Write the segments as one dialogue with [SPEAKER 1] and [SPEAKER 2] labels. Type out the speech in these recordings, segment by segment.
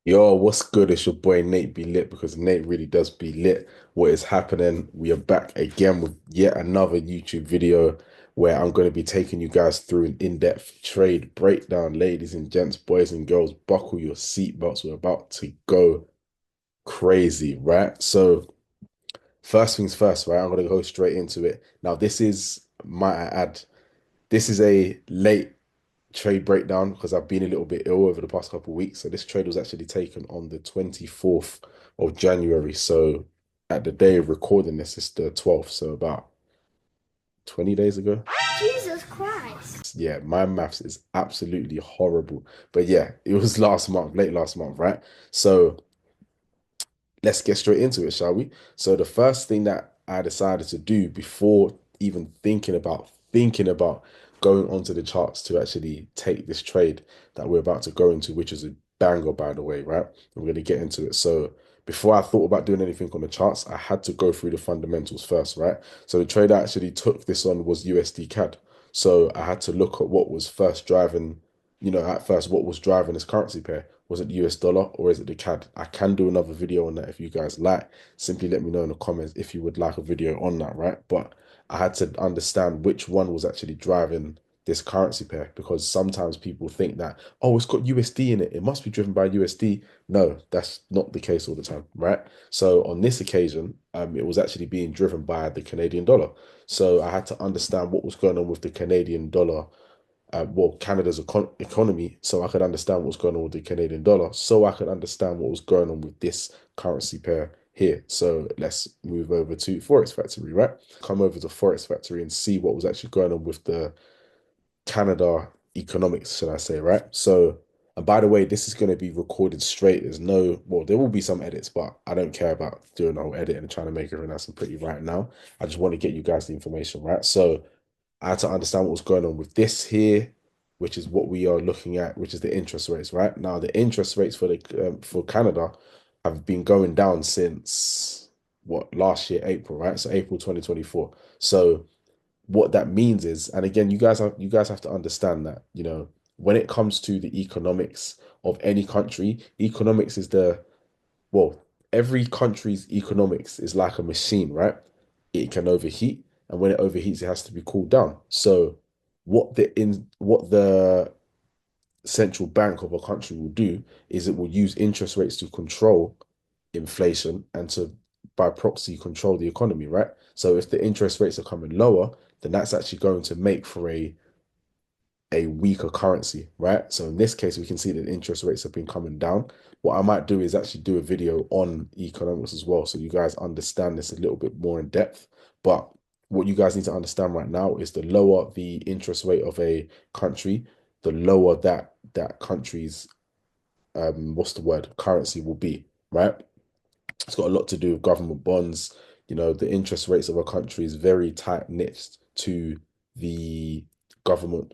[SPEAKER 1] Yo, what's good? It's your boy Nate Be Lit because Nate really does be lit. What is happening? We are back again with yet another YouTube video where I'm going to be taking you guys through an in-depth trade breakdown. Ladies and gents, boys and girls, buckle your seatbelts. We're about to go crazy, right? So, first things first, right? I'm going to go straight into it. Now, might I add, this is a late trade breakdown because I've been a little bit ill over the past couple of weeks. So this trade was actually taken on the 24th of January. So at the day of recording this, it's the 12th. So about 20 days ago.
[SPEAKER 2] Jesus Christ.
[SPEAKER 1] Yeah, my maths is absolutely horrible. But yeah, it was last month, late last month, right? So let's get straight into it, shall we? So the first thing that I decided to do before even thinking about going onto the charts to actually take this trade that we're about to go into, which is a banger, by the way, right? I'm going to get into it. So before I thought about doing anything on the charts, I had to go through the fundamentals first, right? So the trade I actually took this on was USD CAD. So I had to look at what was first driving, at first, what was driving this currency pair. Was it the US dollar or is it the CAD? I can do another video on that if you guys like. Simply let me know in the comments if you would like a video on that, right? But I had to understand which one was actually driving this currency pair because sometimes people think that, oh, it's got USD in it. It must be driven by USD. No, that's not the case all the time, right? So on this occasion, it was actually being driven by the Canadian dollar. So I had to understand what was going on with the Canadian dollar, Canada's economy, so I could understand what's going on with the Canadian dollar, so I could understand what was going on with this currency pair here. So let's move over to Forex Factory, right? Come over to Forex Factory and see what was actually going on with the Canada economics, should I say, right? So, and by the way, this is going to be recorded straight. There's no, well, there will be some edits, but I don't care about doing a whole edit and trying to make everything nice and pretty right now. I just want to get you guys the information, right? So, I had to understand what was going on with this here, which is what we are looking at, which is the interest rates, right? Now, the interest rates for Canada have been going down since what last year, April, right? So April 2024. So what that means is, and again, you guys have to understand that, when it comes to the economics of any country, economics is well, every country's economics is like a machine, right? It can overheat, and when it overheats, it has to be cooled down. So, what the central bank of a country will do is it will use interest rates to control inflation and to, by proxy, control the economy, right? So, if the interest rates are coming lower, then that's actually going to make for a weaker currency, right? So in this case, we can see that interest rates have been coming down. What I might do is actually do a video on economics as well, so you guys understand this a little bit more in depth. But what you guys need to understand right now is the lower the interest rate of a country, the lower that country's what's the word, currency will be, right? It's got a lot to do with government bonds. The interest rates of a country is very tight knit to the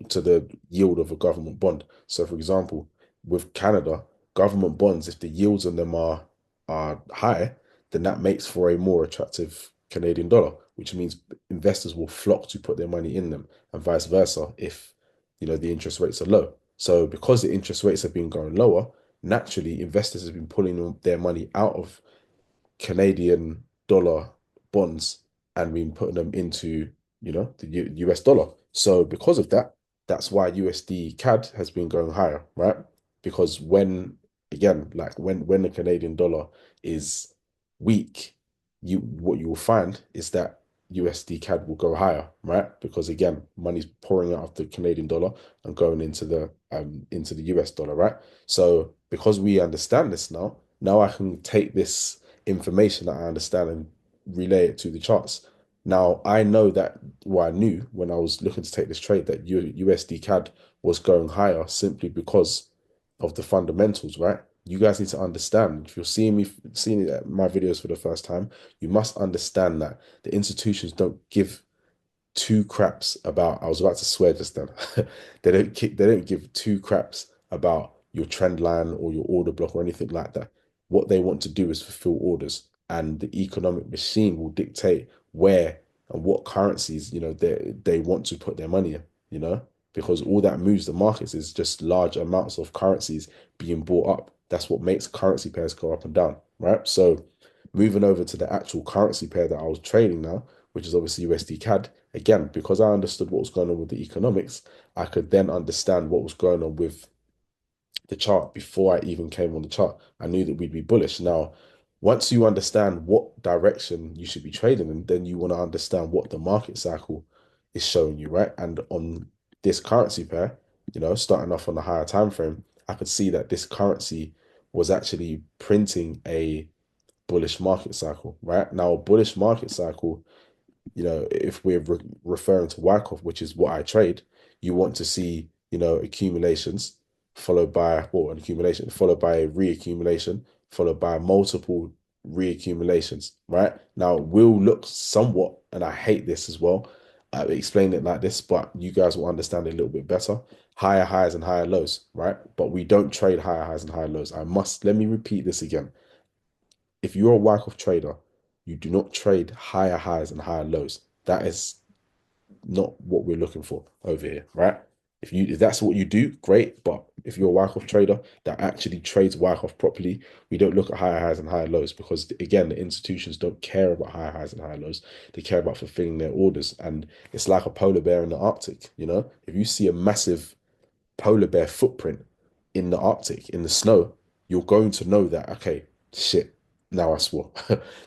[SPEAKER 1] to the yield of a government bond. So, for example, with Canada, government bonds, if the yields on them are high, then that makes for a more attractive Canadian dollar, which means investors will flock to put their money in them, and vice versa if the interest rates are low. So, because the interest rates have been going lower, naturally investors have been pulling their money out of Canadian dollar bonds and been putting them into, the US dollar. So because of that, that's why USD CAD has been going higher, right? Because again, like when the Canadian dollar is weak, what you will find is that USD CAD will go higher, right? Because again, money's pouring out of the Canadian dollar and going into the US dollar, right? So because we understand this now I can take this information that I understand and relay it to the charts. Now, I know that, well, I knew when I was looking to take this trade that USD CAD was going higher simply because of the fundamentals, right? You guys need to understand. If you're seeing my videos for the first time, you must understand that the institutions don't give two craps about. I was about to swear just then. They don't give two craps about your trend line or your order block or anything like that. What they want to do is fulfill orders, and the economic machine will dictate where and what currencies they want to put their money in. Because all that moves the markets is just large amounts of currencies being bought up That's what makes currency pairs go up and down, right? So moving over to the actual currency pair that I was trading now, which is obviously USD CAD, again, because I understood what was going on with the economics, I could then understand what was going on with the chart before I even came on the chart. I knew that we'd be bullish. Now, once you understand what direction you should be trading in, then you want to understand what the market cycle is showing you, right? And on this currency pair, starting off on the higher time frame, I could see that this currency was actually printing a bullish market cycle, right? Now, a bullish market cycle, if we're referring to Wyckoff, which is what I trade, you want to see, accumulations followed by, well, an accumulation followed by a reaccumulation, followed by multiple reaccumulations, right? Now, it will look somewhat, and I hate this as well, explain it like this, but you guys will understand it a little bit better. Higher highs and higher lows, right? But we don't trade higher highs and higher lows. Let me repeat this again. If you're a Wyckoff trader, you do not trade higher highs and higher lows. That is not what we're looking for over here, right? If that's what you do, great. But if you're a Wyckoff trader that actually trades Wyckoff properly, we don't look at higher highs and higher lows because again, the institutions don't care about higher highs and higher lows. They care about fulfilling their orders. And it's like a polar bear in the Arctic, If you see a massive polar bear footprint in the Arctic, in the snow, you're going to know that, okay, shit, now I swore.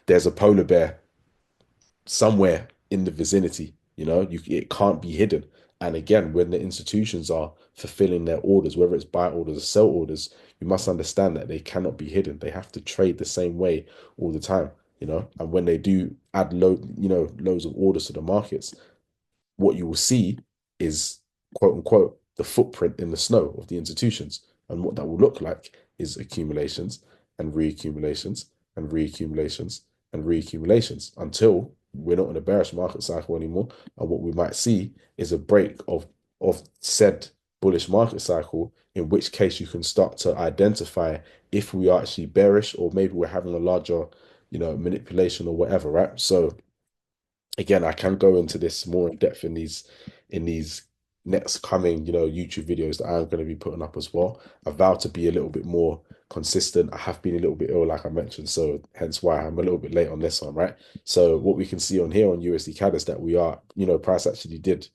[SPEAKER 1] There's a polar bear somewhere in the vicinity, it can't be hidden. And again, when the institutions are fulfilling their orders, whether it's buy orders or sell orders, you must understand that they cannot be hidden. They have to trade the same way all the time, And when they do add loads of orders to the markets, what you will see is quote unquote the footprint in the snow of the institutions. And what that will look like is accumulations and reaccumulations and reaccumulations and reaccumulations until we're not in a bearish market cycle anymore. And what we might see is a break of said bullish market cycle, in which case you can start to identify if we are actually bearish or maybe we're having a larger, manipulation or whatever, right? So again, I can go into this more in depth in these next coming, YouTube videos that I'm going to be putting up as well. I vow to be a little bit more consistent. I have been a little bit ill, like I mentioned, so hence why I'm a little bit late on this one, right? So what we can see on here on USD CAD is that we are, price actually did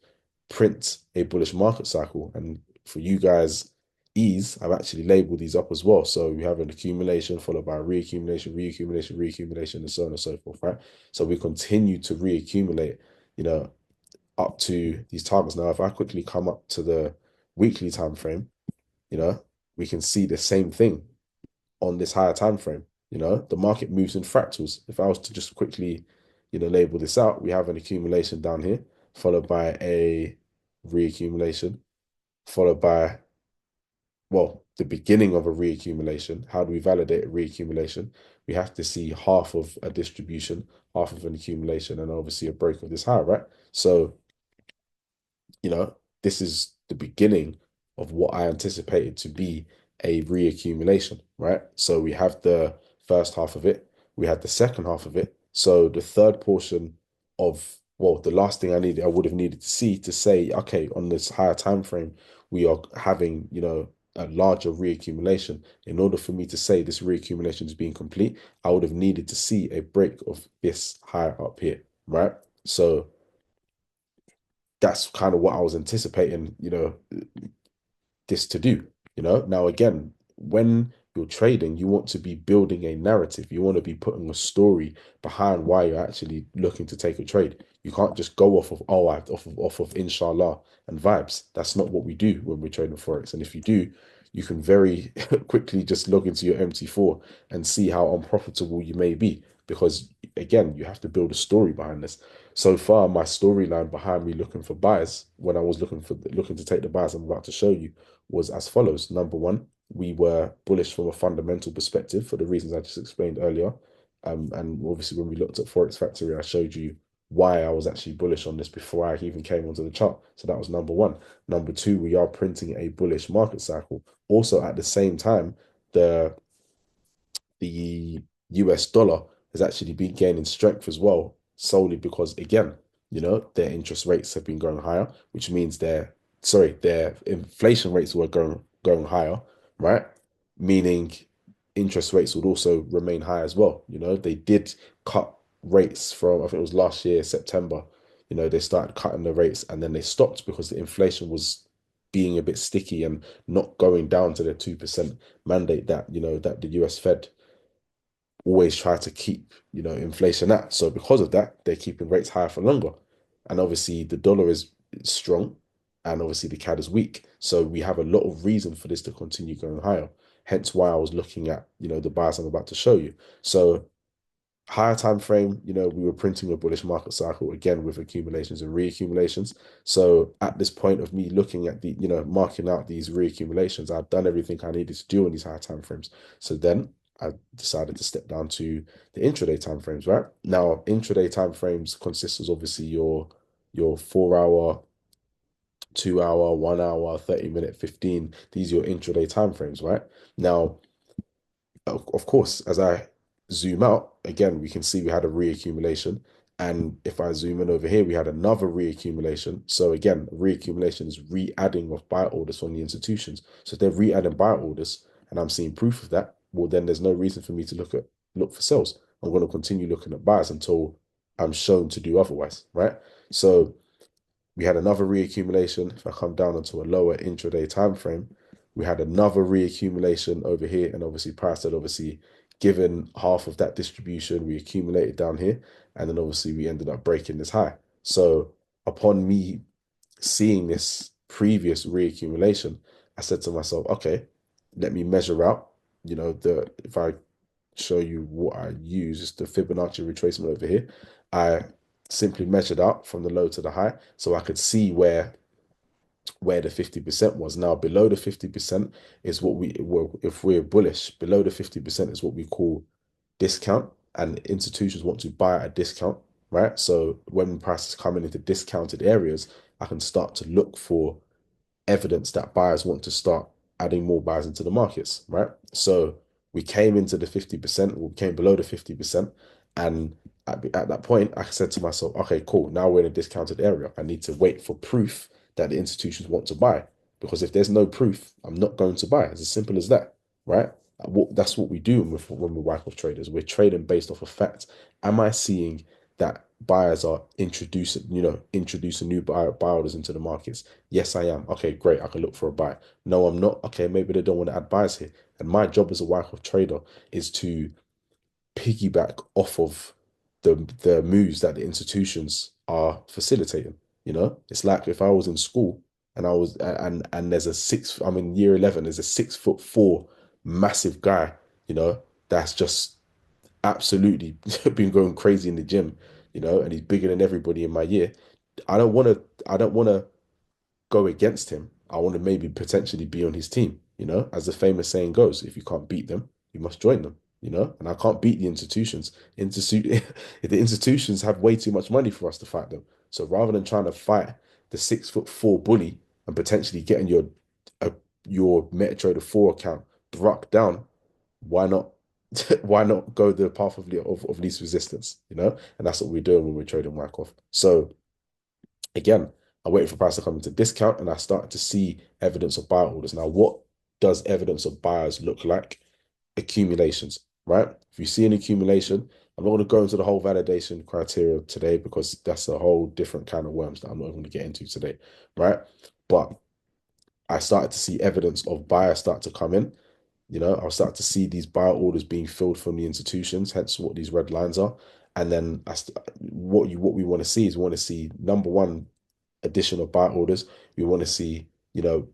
[SPEAKER 1] print a bullish market cycle. And for you guys, ease, I've actually labeled these up as well. So we have an accumulation followed by a reaccumulation, reaccumulation, reaccumulation, and so on and so forth, right? So we continue to reaccumulate, up to these targets. Now, if I quickly come up to the weekly time frame, you know, we can see the same thing on this higher time frame. The market moves in fractals. If I was to just quickly, label this out, we have an accumulation down here, followed by a reaccumulation, followed by, well, the beginning of a reaccumulation. How do we validate a reaccumulation? We have to see half of a distribution, half of an accumulation, and obviously a break of this high, right? So this is the beginning of what I anticipated to be a reaccumulation, right? So we have the first half of it, we had the second half of it. So the third portion of, well, the last thing I would have needed to see to say, okay, on this higher time frame, we are having, a larger reaccumulation. In order for me to say this reaccumulation is being complete, I would have needed to see a break of this higher up here, right? So that's kind of what I was anticipating, this to do. Now again, when you're trading, you want to be building a narrative. You want to be putting a story behind why you're actually looking to take a trade. You can't just go off of off of inshallah and vibes. That's not what we do when we're trading forex. And if you do, you can very quickly just log into your MT4 and see how unprofitable you may be. Because again, you have to build a story behind this. So far, my storyline behind me looking for buys when I was looking to take the buys I'm about to show you was as follows. Number one, we were bullish from a fundamental perspective for the reasons I just explained earlier. And obviously, when we looked at Forex Factory, I showed you why I was actually bullish on this before I even came onto the chart. So that was number one. Number two, we are printing a bullish market cycle. Also, at the same time, the US dollar has actually been gaining strength as well, solely because, again, their interest rates have been going higher, which means their inflation rates were going higher, right? Meaning interest rates would also remain high as well. They did cut rates from, I think it was last year, September. They started cutting the rates and then they stopped because the inflation was being a bit sticky and not going down to the 2% mandate that the US Fed always try to keep, inflation at. So because of that, they're keeping rates higher for longer. And obviously the dollar is strong and obviously the CAD is weak. So we have a lot of reason for this to continue going higher. Hence why I was looking at, the bias I'm about to show you. So higher time frame, we were printing a bullish market cycle again with accumulations and reaccumulations. So at this point of me looking at the, marking out these reaccumulations, I've done everything I needed to do on these higher time frames. So then I decided to step down to the intraday time frames, right? Now, intraday time frames consists of obviously your 4 hour, 2 hour, 1 hour, 30 minute, 15. These are your intraday time frames, right? Now, of course, as I zoom out, again, we can see we had a reaccumulation. And if I zoom in over here, we had another reaccumulation. So again, reaccumulation is re-adding of buy orders from the institutions. So if they're re-adding buy orders and I'm seeing proof of that, well, then there's no reason for me to look for sales. I'm going to continue looking at buys until I'm shown to do otherwise, right? So we had another reaccumulation. If I come down onto a lower intraday time frame, we had another reaccumulation over here, and obviously price had obviously given half of that distribution, we accumulated down here, and then obviously we ended up breaking this high. So upon me seeing this previous reaccumulation, I said to myself, okay, let me measure out, if I show you what I use, it's the Fibonacci retracement over here. I simply measured out from the low to the high so I could see where the 50% was. Now, below the 50% is what if we're bullish, below the 50% is what we call discount, and institutions want to buy at a discount, right? So when prices coming into discounted areas, I can start to look for evidence that buyers want to start adding more buyers into the markets, right? So we came into the 50%, we came below the 50%. And at that point, I said to myself, okay, cool. Now we're in a discounted area. I need to wait for proof that the institutions want to buy. Because if there's no proof, I'm not going to buy. It's as simple as that, right? That's what we do when we wipe off traders. We're trading based off of facts. Am I seeing that buyers are introducing new buy orders into the markets? Yes, I am. Okay, great. I can look for a buy. No, I'm not. Okay, maybe they don't want to add buys here. And my job as a Wyckoff trader is to piggyback off of the moves that the institutions are facilitating. It's like if I was in school and I was and there's I'm in year 11, there's a 6'4" massive guy, that's just absolutely been going crazy in the gym, and he's bigger than everybody in my year. I don't want to go against him. I want to maybe potentially be on his team, as the famous saying goes, if you can't beat them, you must join them, and I can't beat the institutions. The institutions have way too much money for us to fight them. So rather than trying to fight the 6'4" bully and potentially getting uh, your MetaTrader 4 account struck down, why not why not go the path of least resistance, And that's what we're doing when we're trading Wyckoff. So again, I waited for price to come into discount and I started to see evidence of buy orders. Now, what does evidence of buyers look like? Accumulations, right? If you see an accumulation, I'm not going to go into the whole validation criteria today because that's a whole different kind of worms that I'm not going to get into today, right? But I started to see evidence of buyers start to come in. I'll start to see these buy orders being filled from the institutions, hence what these red lines are. And then what we want to see is we want to see number one, additional buy orders. We want to see,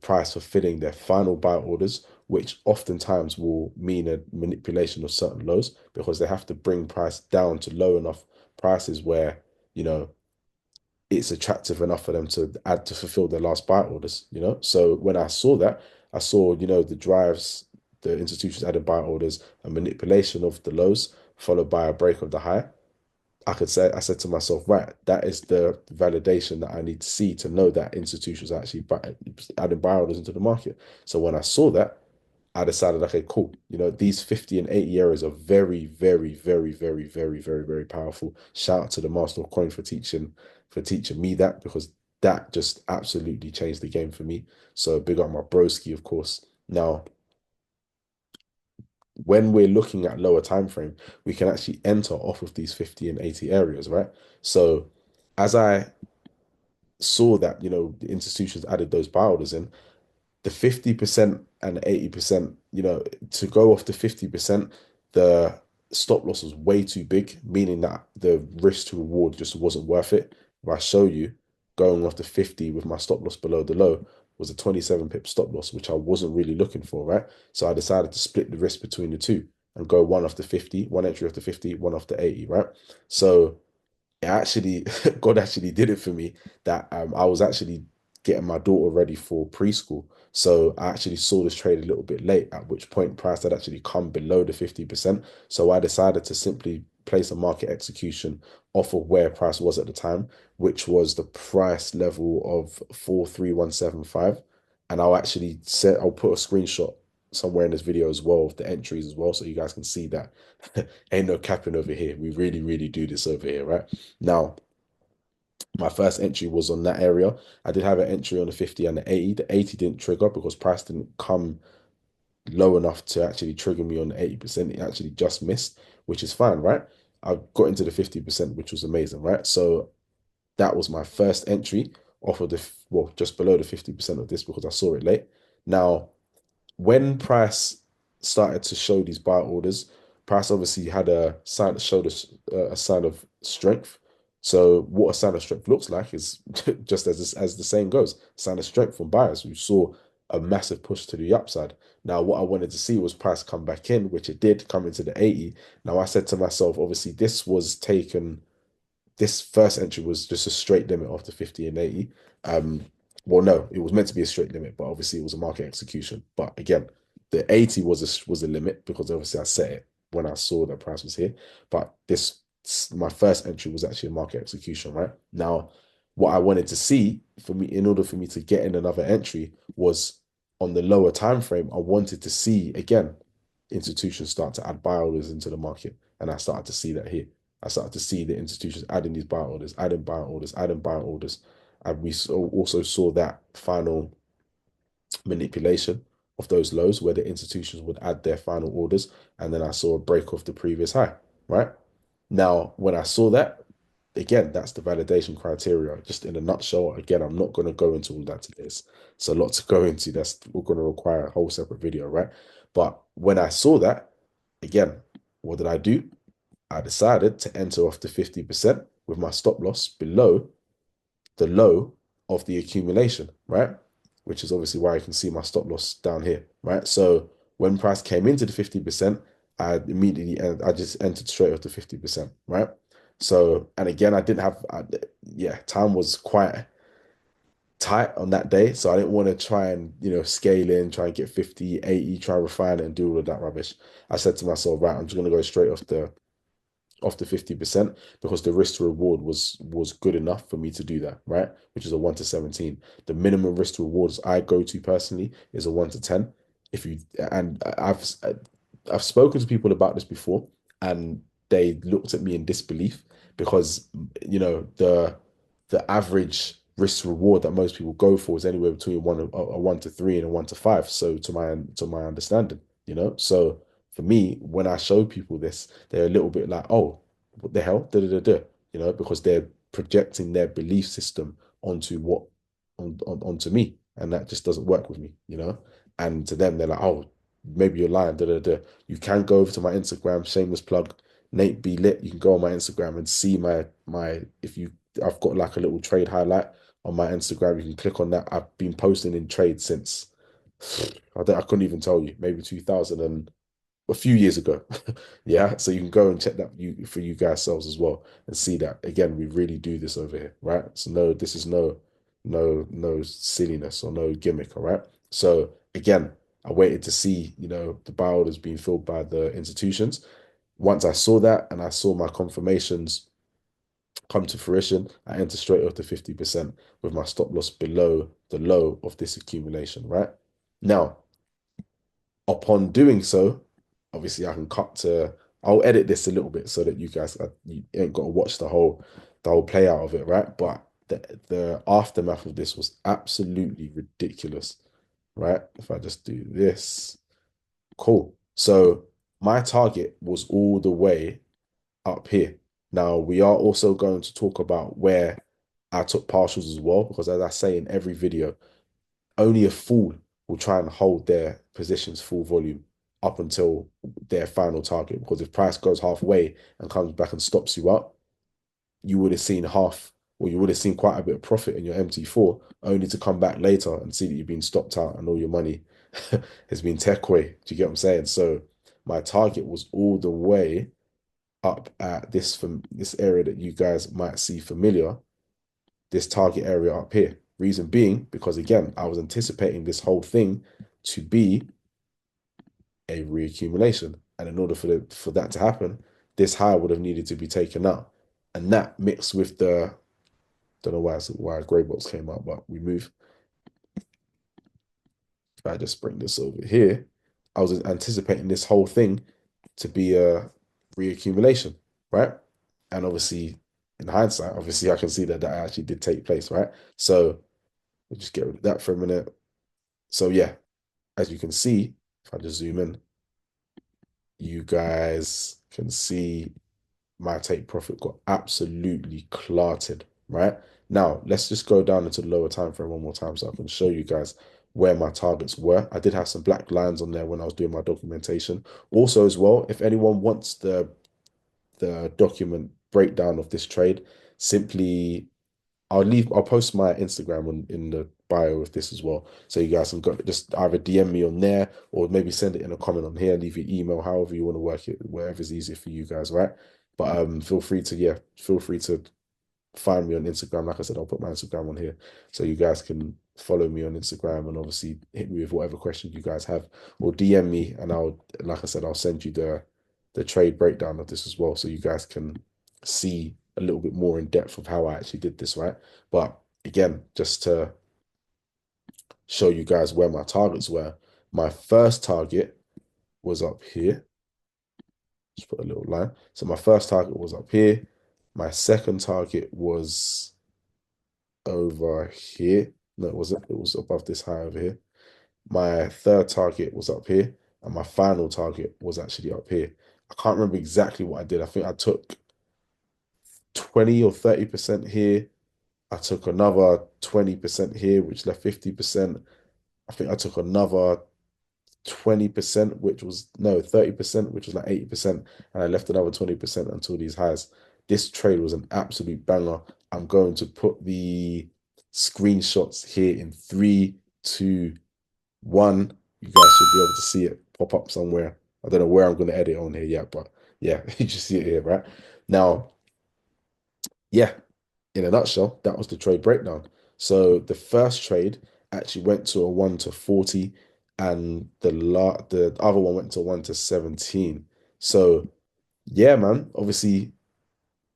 [SPEAKER 1] price fulfilling their final buy orders, which oftentimes will mean a manipulation of certain lows because they have to bring price down to low enough prices where, you know, it's attractive enough for them to add to fulfill their last buy orders. So when I saw that, I saw, the drives, the institutions adding buy orders, a manipulation of the lows, followed by a break of the high. I said to myself, right, that is the validation that I need to see to know that institutions are actually adding buy orders into the market. So when I saw that, I decided, okay, cool. These 50 and 80 areas are very, very, very, very, very, very, very powerful. Shout out to the Master of Coin for teaching me that because that just absolutely changed the game for me. So big up my broski, of course. Now, when we're looking at lower time frame, we can actually enter off of these 50 and 80 areas, right? So as I saw that, the institutions added those buy orders in, the 50% and 80%, to go off the 50%, the stop loss was way too big, meaning that the risk to reward just wasn't worth it. If I show you, going off the 50 with my stop loss below the low was a 27 pip stop loss, which I wasn't really looking for, right? So I decided to split the risk between the two and go one off the 50, one entry off the 50, one off the 80, right? So it actually God actually did it for me that I was actually getting my daughter ready for preschool. So I actually saw this trade a little bit late, at which point price had actually come below the 50%. So I decided to simply place a market execution off of where price was at the time, which was the price level of 43175. And I'll put a screenshot somewhere in this video as well of the entries as well, so you guys can see that ain't no capping over here. We really, really do this over here, right? Now, my first entry was on that area. I did have an entry on the 50 and the 80. The 80 didn't trigger because price didn't come low enough to actually trigger me on the 80%. It actually just missed, which is fine, right? I got into the 50%, which was amazing, right? So that was my first entry off of well, just below the 50% of this because I saw it late. Now, when price started to show these buy orders, price obviously had a sign showed us a sign of strength. So what a sign of strength looks like is just as the saying goes, sign of strength from buyers. We saw a massive push to the upside. Now, what I wanted to see was price come back in, which it did come into the 80. Now I said to myself, obviously, this first entry was just a straight limit after 50 and 80. Well, no, it was meant to be a straight limit, but obviously it was a market execution. But again, the 80 was a limit because obviously I set it when I saw that price was here. But this my first entry was actually a market execution, right? Now, what I wanted to see for me, in order for me to get in another entry, was on the lower time frame. I wanted to see again institutions start to add buy orders into the market, and I started to see that here. I started to see the institutions adding these buy orders, adding buy orders, adding buy orders. And we also saw that final manipulation of those lows where the institutions would add their final orders. And then I saw a break of the previous high, right? Now, when I saw that, again, that's the validation criteria. Just in a nutshell, again, I'm not going to go into all that today. It's a lot to go into. That's we're going to require a whole separate video, right? But when I saw that, again, what did I do? I decided to enter off the 50% with my stop loss below the low of the accumulation, right? Which is obviously why you can see my stop loss down here, right? So when price came into the 50%, I just entered straight off the 50%, right? So, and again, yeah, time was quite tight on that day. So I didn't want to try and, scale in, try and get 50, 80, try and refine it and do all of that rubbish. I said to myself, right, I'm just going to go straight off the 50% because the risk to reward was good enough for me to do that, right? Which is a 1 to 17. The minimum risk to rewards I go to personally is a 1 to 10. If you and I've spoken to people about this before and they looked at me in disbelief because the average risk to reward that most people go for is anywhere between a 1 to 3 and a 1 to 5. So to my understanding, so for me, when I show people this, they're a little bit like, oh, what the hell? Da, da, da, da. Because they're projecting their belief system onto onto me. And that just doesn't work with me. And to them, they're like, oh, maybe you're lying. Da, da, da. You can go over to my Instagram, shameless plug, Nate B Lit. You can go on my Instagram and see my I've got like a little trade highlight on my Instagram. You can click on that. I've been posting in trade since I couldn't even tell you, maybe 2000 and a few years ago. Yeah. So you can go and check that for you guys selves as well and see that again, we really do this over here, right? So no, this is no silliness or no gimmick, all right? So again, I waited to see, the buy orders being filled by the institutions. Once I saw that and I saw my confirmations come to fruition, I entered straight off to 50% with my stop loss below the low of this accumulation, right? Now, upon doing so, obviously I can I'll edit this a little bit so that you ain't got to watch the whole play out of it, right? But the aftermath of this was absolutely ridiculous, right? If I just do this, cool. So My target was all the way up here. Now, we are also going to talk about where I took partials as well, because as I say in every video, only a fool will try and hold their positions full volume up until their final target. Because if price goes halfway and comes back and stops you up, you would have seen half, or you would have seen quite a bit of profit in your MT4, only to come back later and see that you've been stopped out and all your money has been tech away. Do you get what I'm saying? So my target was all the way up at this, from this area that you guys might see familiar, this target area up here. Reason being, because again, I was anticipating this whole thing to be a reaccumulation. And in order for that to happen, this high would have needed to be taken out. And that mixed with the, don't know why a grey box came out, but we move. If I just bring this over here, I was anticipating this whole thing to be a reaccumulation, right? And obviously, in hindsight, obviously I can see that that actually did take place, right? So we'll just get rid of that for a minute. So yeah, as you can see, if I just zoom in, you guys can see my take profit got absolutely clarted, right? Now, let's just go down into the lower time frame one more time so I can show you guys where my targets were. I did have some black lines on there when I was doing my documentation. Also, as well, if anyone wants the document breakdown of this trade, simply I'll post my Instagram in the bio of this as well. So you guys can go just either DM me on there or maybe send it in a comment on here, leave your email, however you want to work it, whatever's easier for you guys, right? But feel free to, yeah, feel free to find me on Instagram. Like I said, I'll put my Instagram on here so you guys can follow me on Instagram and obviously hit me with whatever questions you guys have, or DM me and I'll, like I said, I'll send you the trade breakdown of this as well so you guys can see a little bit more in depth of how I actually did this, right? But again, just to show you guys where my targets were, my first target was up here. Just put a little line. So my first target was up here. My second target was over here. No, it wasn't. It was above this high over here. My third target was up here. And my final target was actually up here. I can't remember exactly what I did. I think I took 20 or 30% here. I took another 20% here, which left 50%. I think I took another 20%, which was no 30%, which was like 80%, and I left another 20% until these highs. This trade was an absolute banger. I'm going to put the screenshots here in 3, 2, 1. You guys should be able to see it pop up somewhere. I don't know where I'm going to edit on here yet, but yeah, you just see it here, right? Now, yeah, in a nutshell, that was the trade breakdown. So the first trade actually went to a 1 to 40, and the other one went to 1 to 17. So yeah, man, obviously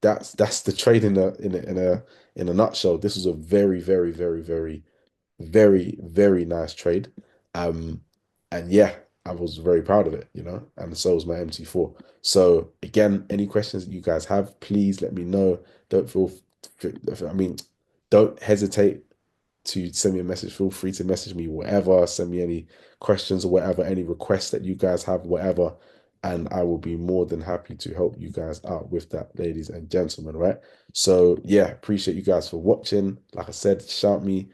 [SPEAKER 1] that's the trade in a nutshell. This was a very, very, very, very, very, very nice trade. Um, and yeah, I was very proud of it, and so was my MT4. So again, any questions that you guys have, please let me know. Don't feel, I mean, don't hesitate to send me a message. Feel free to message me, whatever, send me any questions or whatever, any requests that you guys have, whatever. And I will be more than happy to help you guys out with that, ladies and gentlemen, right? So yeah, appreciate you guys for watching. Like I said, shout me,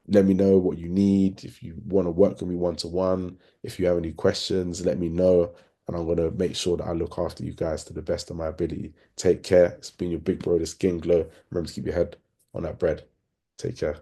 [SPEAKER 1] let me know what you need. If you want to work with me one-to-one, if you have any questions, let me know. And I'm going to make sure that I look after you guys to the best of my ability. Take care. It's been your big bro, the Skin Glow. Remember to keep your head on that bread. Take care.